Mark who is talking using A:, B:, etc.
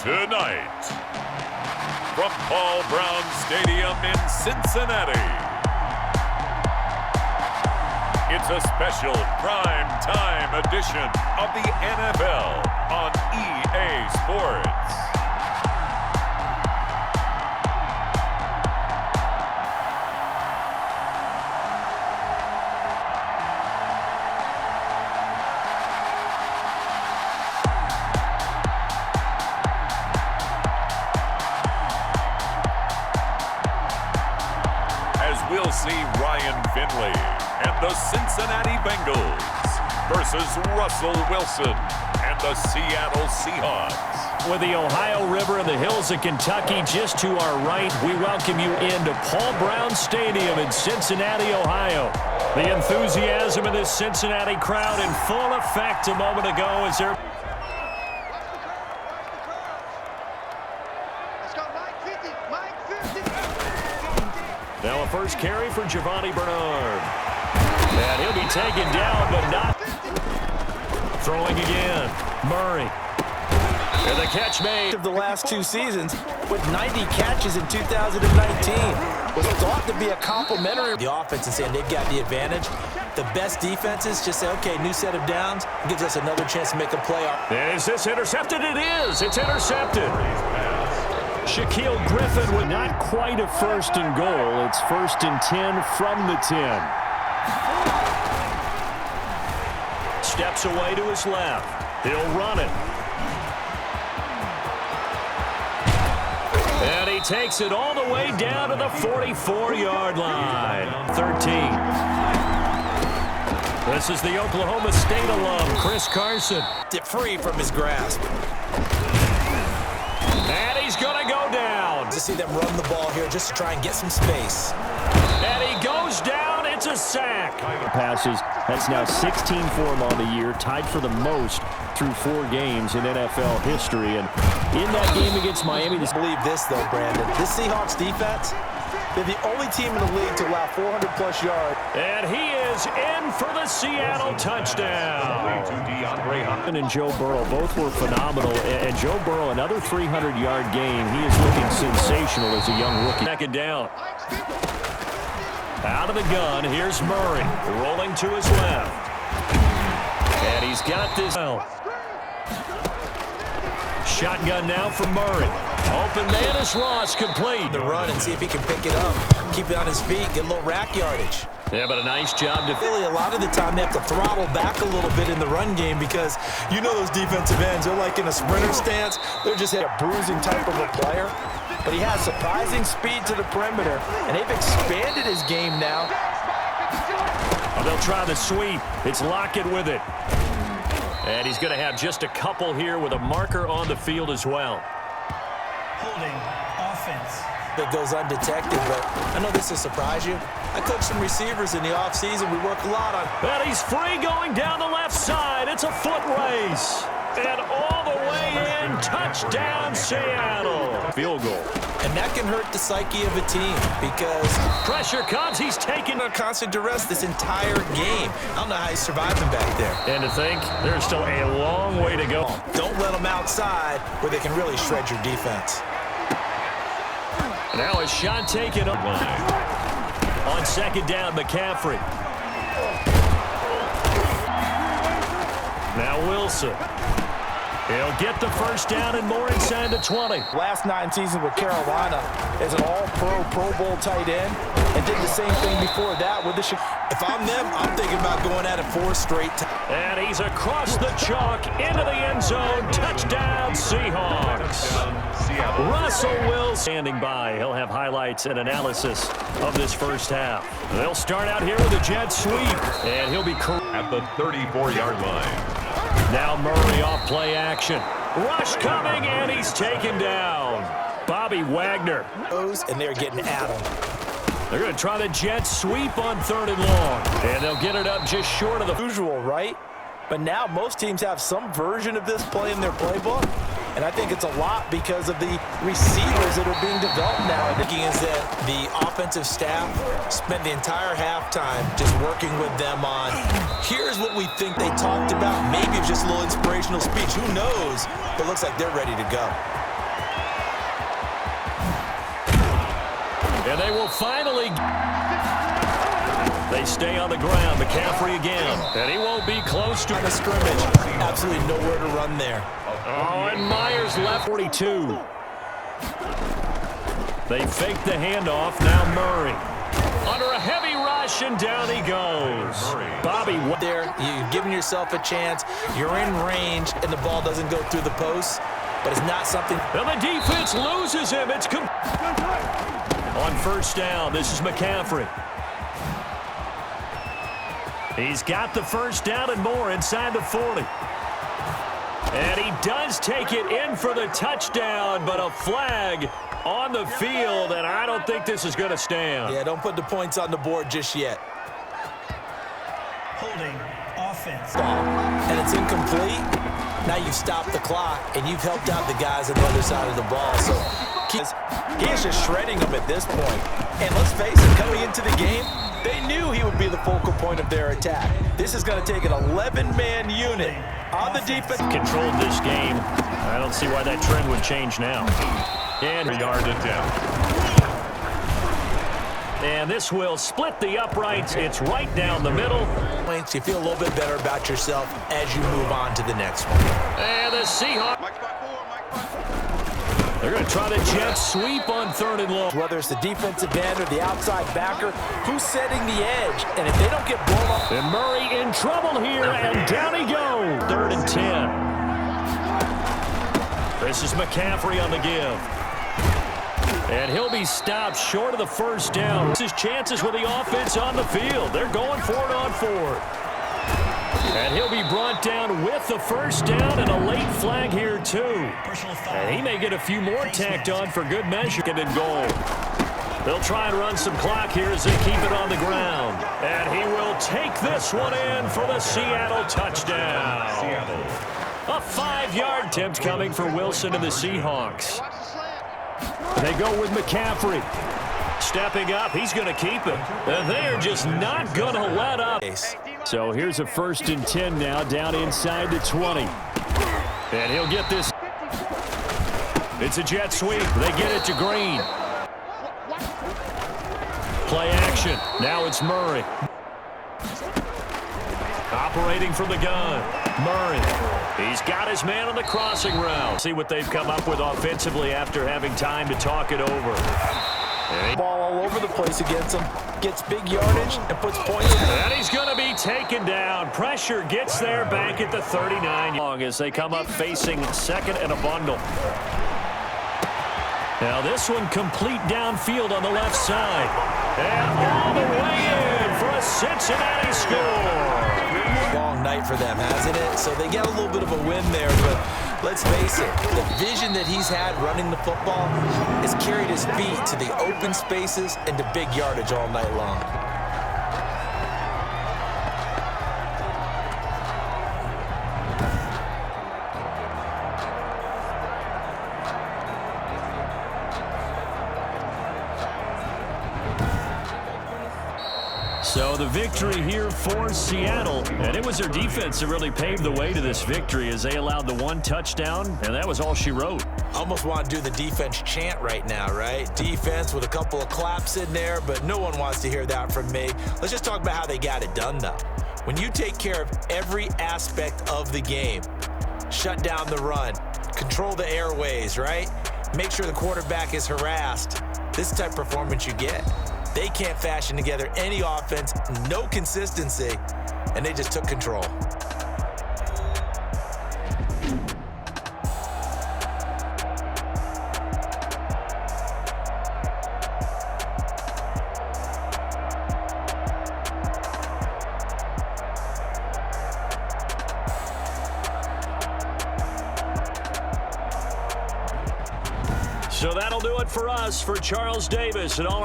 A: Tonight, from Paul Brown Stadium in Cincinnati, it's a special prime time edition of the NFL on EA Sports. We'll see Ryan Finley and the Cincinnati Bengals versus Russell Wilson and the Seattle Seahawks.
B: With the Ohio River and the hills of Kentucky just to our right, we welcome you into Paul Brown Stadium in Cincinnati, Ohio. The enthusiasm of this Cincinnati crowd in full effect a moment ago as they're... Now a first carry for Giovanni Bernard. And he'll be taken down, but not. Throwing again. Murray. And the catch made.
C: Of the last two seasons with 90 catches in 2019. Was thought to be a complimentary. The offense is saying they've got the advantage. The best defenses just say, okay, new set of downs. Gives us another chance to make a play.
B: And is this intercepted? It is. It's intercepted. Shaquille Griffin with not quite a first and goal. It's 1st and 10 from the 10. Steps away to his left. He'll run it. And he takes it all the way down to the 44-yard line. 13. This is the Oklahoma State alum, Chris Carson.
C: Free from his grasp.
B: And he's going to go down.
C: To see them run the ball here just to try and get some space.
B: And he goes down. It's a sack. Passes. That's now 16 for him on the year. Tied for the most through 4 games in NFL history. And in that game against Miami.
C: Believe this, though, Brandon. This Seahawks defense, they're the only team in the league to allow 400-plus yards.
B: And he is in for the Seattle touchdown. And Joe Burrow both were phenomenal. And Joe Burrow, another 300-yard game. He is looking sensational as a young rookie. Second down. Out of the gun, here's Murray. Rolling to his left. And he's got this. Shotgun now for Murray. Open man is Ross, complete.
C: The run and see if he can pick it up. Keep it on his feet, get a little rack yardage.
B: Yeah, but a nice job to
C: Philly. A lot of the time they have to throttle back a little bit in the run game because you know those defensive ends, they're like in a sprinter stance. They're just a bruising type of a player. But he has surprising speed to the perimeter, and they've expanded his game now.
B: Oh, they'll try the sweep. It's Lockett with it. And he's going to have just a couple here with a marker on the field as well.
D: Holding offense.
C: That goes undetected, but I know this will surprise you. I coach some receivers in the offseason. We work a lot on.
B: And he's free going down the left side. It's a foot race. And all the way in, touchdown Seattle. Field goal.
C: And that can hurt the psyche of a team because
B: pressure comes. He's taking
C: a constant duress this entire game. I don't know how he's surviving back there.
B: And to think there's still a long way to go.
C: Don't let them outside where they can really shred your defense.
B: Now a shot taken up on second down, McCaffrey. Now Wilson. He'll get the first down and more inside the 20.
C: Last 9 seasons with Carolina as an all-pro, Pro Bowl tight end, and did the same thing before that with the Chicago. If I'm them, I'm thinking about going at it 4 straight.
B: And he's across the chalk into the end zone. Touchdown, Seahawks. Russell Wilson standing by. He'll have highlights and analysis of this first half. They'll start out here with a jet sweep, and he'll be
A: at the 34-yard line.
B: Now Murray off play action. Rush coming, and he's taken down. Bobby Wagner.
C: And they're getting at him.
B: They're going to try the jet sweep on 3rd and long. And they'll get it up just short of the
C: usual, right? But now most teams have some version of this play in their playbook. And I think it's a lot because of the receivers that are being developed now. The thinking is that the offensive staff spent the entire halftime just working with them on, here's what we think they talked about. Maybe it's just a little inspirational speech. Who knows? But it looks like they're ready to go.
B: And they will finally... They stay on the ground. McCaffrey again. And he won't be close to
C: the scrimmage. Absolutely nowhere to run there.
B: Oh, and Myers left 42. They fake the handoff. Now Murray. Under a heavy rush, and down he goes. Bobby,
C: there, you're giving yourself a chance. You're in range, and the ball doesn't go through the post, but it's not something.
B: And the defense loses him. It's on first down. This is McCaffrey. He's got the first down and more inside the 40. And he does take it in for the touchdown, but a flag on the field, and I don't think this is going to stand.
C: Yeah, don't put the points on the board just yet.
D: Holding offense.
C: And it's incomplete. Now you've stopped the clock, and you've helped out the guys on the other side of the ball. So he is just shredding them at this point. And let's face it, coming into the game, they knew he would be the focal point of their attack. This is going to take an 11-man unit on the defense.
B: Controlled this game. I don't see why that trend would change now. And
A: yarded down.
B: And this will split the uprights. It's right down the middle.
C: You feel a little bit better about yourself as you move on to the next one.
B: And the Seahawks. They're going to try the jet sweep on 3rd and long.
C: Whether it's the defensive end or the outside backer, who's setting the edge? And if they don't get blown up.
B: And Murray in trouble here, and down he goes. 3rd and 10. This is McCaffrey on the give. And he'll be stopped short of the first down. This is chances with the offense on the field. They're going for it on 4th. And he'll be brought down with the first down and a late flag here, too. And he may get a few more tacked on for good measure. And goal. They'll try and run some clock here as they keep it on the ground. And he will take this one in for the Seattle touchdown. A 5-yard attempt coming for Wilson and the Seahawks. They go with McCaffrey. Stepping up, he's going to keep it. And they're just not going to let up. So here's a 1st and 10 now, down inside the 20. And he'll get this. It's a jet sweep. They get it to Green. Play action. Now it's Murray. Operating from the gun. Murray. He's got his man on the crossing route. See what they've come up with offensively after having time to talk it over.
C: Ball all over the place against him. Gets big yardage and puts points in.
B: And he's going to be taken down. Pressure gets there back at the 39. Long as they come up facing 2nd and a bundle. Now this one complete downfield on the left side. And all the way in for a Cincinnati score.
C: Long night for them, hasn't it? So they get a little bit of a win there, but let's face it, the vision that he's had running the football has carried his feet to the open spaces and to big yardage all night long.
B: So the victory here for Seattle, and it was their defense that really paved the way to this victory as they allowed the 1 touchdown, and that was all she wrote.
C: Almost want to do the defense chant right now, right? Defense with a couple of claps in there, but no one wants to hear that from me. Let's just talk about how they got it done, though. When you take care of every aspect of the game, shut down the run, control the airways, right? Make sure the quarterback is harassed. This type of performance you get. They can't fashion together any offense, no consistency, and they just took control.
B: So that'll do it for us. For Charles Davis and all